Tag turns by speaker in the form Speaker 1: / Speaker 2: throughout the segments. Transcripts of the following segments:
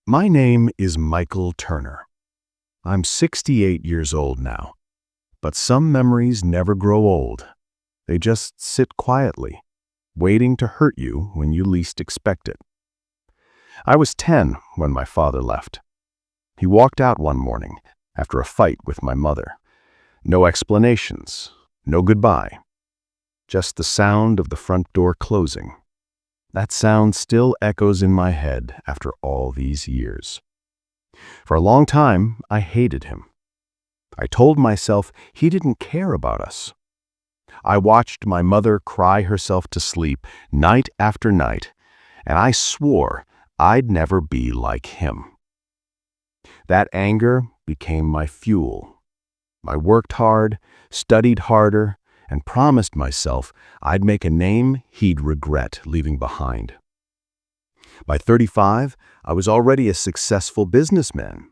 Speaker 1: My name is Michael Turner. I'm 68 years old now, but some memories never grow old. They just sit quietly, waiting to hurt you when you least expect it. I was 10 when my father left. He walked out one morning after a fight with my mother. No explanations, no goodbye, just the sound of the front door closing. That sound still echoes in my head after all these years. For a long time, I hated him. I told myself he didn't care about us. I watched my mother cry herself to sleep night after night, and I swore I'd never be like him. That anger became my fuel. I worked hard, studied harder, and promised myself I'd make a name he'd regret leaving behind. By 35, I was already a successful businessman.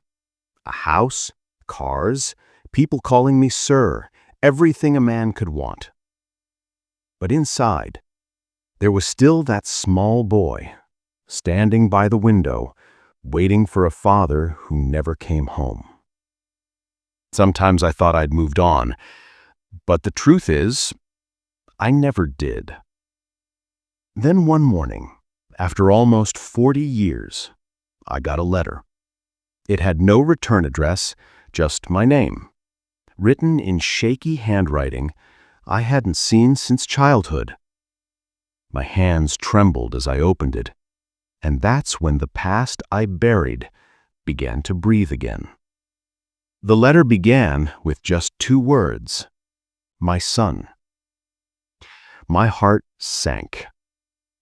Speaker 1: A house, cars, people calling me sir, everything a man could want. But inside, there was still that small boy, standing by the window, waiting for a father who never came home. Sometimes I thought I'd moved on, but the truth is, I never did. Then one morning, after almost 40 years, I got a letter. It had no return address, just my name, written in shaky handwriting I hadn't seen since childhood. My hands trembled as I opened it, and that's when the past I buried began to breathe again. The letter began with just 2 words: my son. My heart sank.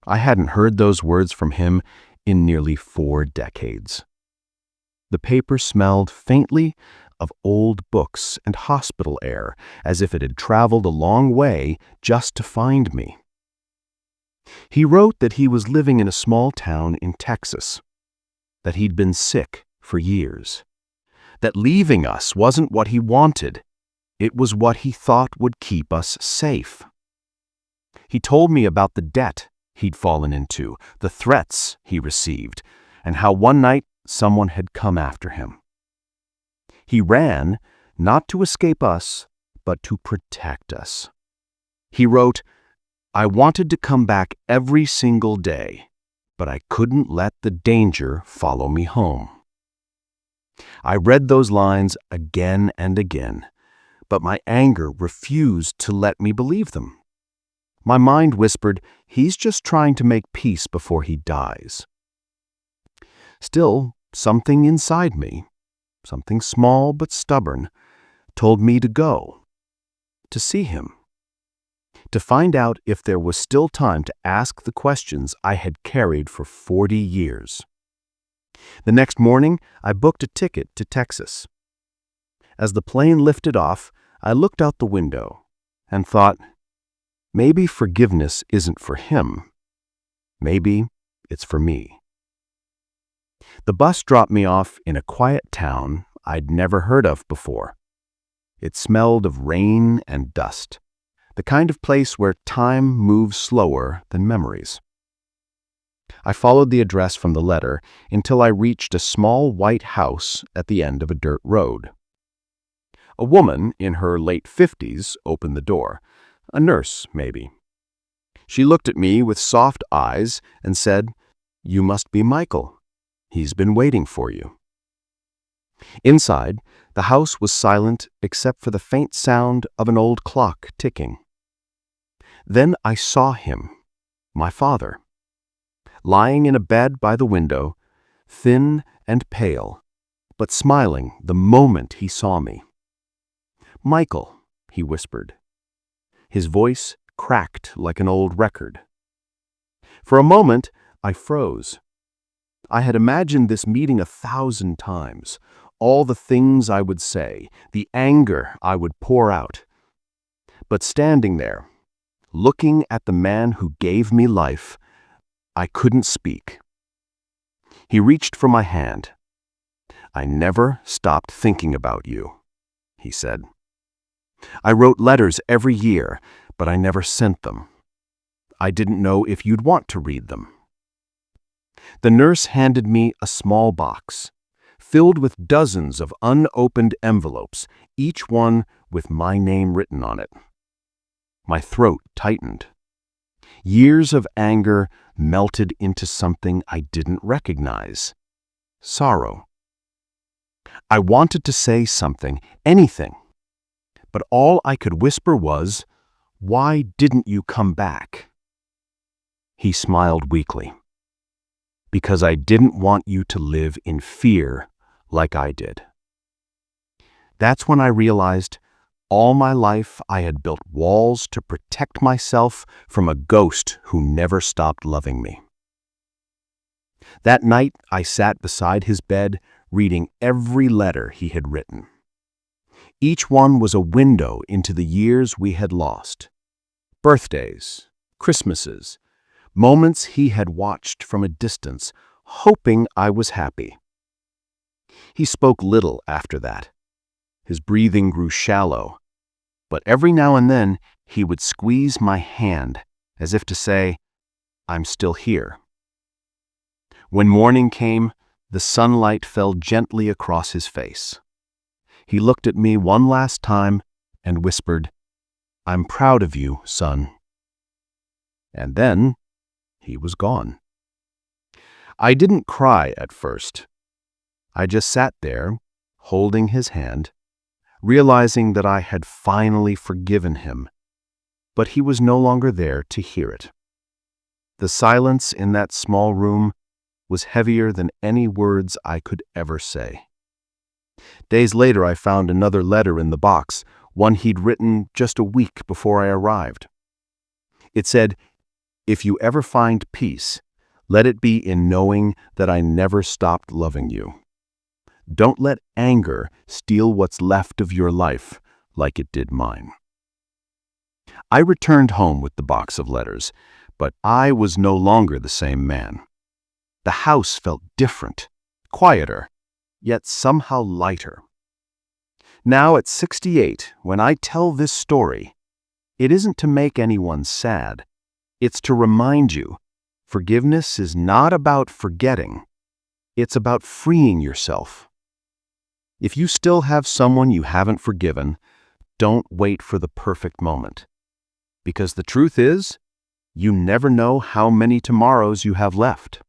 Speaker 1: I hadn't heard those words from him in nearly 4 decades. The paper smelled faintly of old books and hospital air, as if it had traveled a long way just to find me. He wrote that he was living in a small town in Texas, that he'd been sick for years, that leaving us wasn't what he wanted. It was what he thought would keep us safe. He told me about the debt he'd fallen into, the threats he received, and how one night someone had come after him. He ran, not to escape us, but to protect us. He wrote, "I wanted to come back every single day, but I couldn't let the danger follow me home." I read those lines again and again, but my anger refused to let me believe them. My mind whispered, he's just trying to make peace before he dies. Still, something inside me, something small but stubborn, told me to go, to see him, to find out if there was still time to ask the questions I had carried for 40 years. The next morning, I booked a ticket to Texas. As the plane lifted off, I looked out the window and thought, maybe forgiveness isn't for him. Maybe it's for me. The bus dropped me off in a quiet town I'd never heard of before. It smelled of rain and dust, the kind of place where time moves slower than memories. I followed the address from the letter until I reached a small white house at the end of a dirt road. A woman in her late 50s opened the door, a nurse maybe. She looked at me with soft eyes and said, "You must be Michael. He's been waiting for you." Inside, the house was silent except for the faint sound of an old clock ticking. Then I saw him, my father, lying in a bed by the window, thin and pale, but smiling the moment he saw me. "Michael," he whispered. His voice cracked like an old record. For a moment, I froze. I had imagined this meeting 1,000 times, all the things I would say, the anger I would pour out. But standing there, looking at the man who gave me life, I couldn't speak. He reached for my hand. "I never stopped thinking about you," he said. "I wrote letters every year, but I never sent them. I didn't know if you'd want to read them." The nurse handed me a small box, filled with dozens of unopened envelopes, each one with my name written on it. My throat tightened. Years of anger melted into something I didn't recognize: sorrow. I wanted to say something, anything, but all I could whisper was, "Why didn't you come back?" He smiled weakly. "Because I didn't want you to live in fear like I did." That's when I realized all my life I had built walls to protect myself from a ghost who never stopped loving me. That night, I sat beside his bed, reading every letter he had written. Each one was a window into the years we had lost. Birthdays, Christmases, moments he had watched from a distance, hoping I was happy. He spoke little after that. His breathing grew shallow, but every now and then he would squeeze my hand as if to say, "I'm still here." When morning came, the sunlight fell gently across his face. He looked at me one last time and whispered, "I'm proud of you, son." And then he was gone. I didn't cry at first. I just sat there, holding his hand, realizing that I had finally forgiven him, but he was no longer there to hear it. The silence in that small room was heavier than any words I could ever say. Days later, I found another letter in the box, one he'd written just a week before I arrived. It said, "If you ever find peace, let it be in knowing that I never stopped loving you. Don't let anger steal what's left of your life like it did mine." I returned home with the box of letters, but I was no longer the same man. The house felt different, quieter, yet somehow lighter. Now at 68, when I tell this story, it isn't to make anyone sad. It's to remind you, forgiveness is not about forgetting. It's about freeing yourself. If you still have someone you haven't forgiven, don't wait for the perfect moment. Because the truth is, you never know how many tomorrows you have left.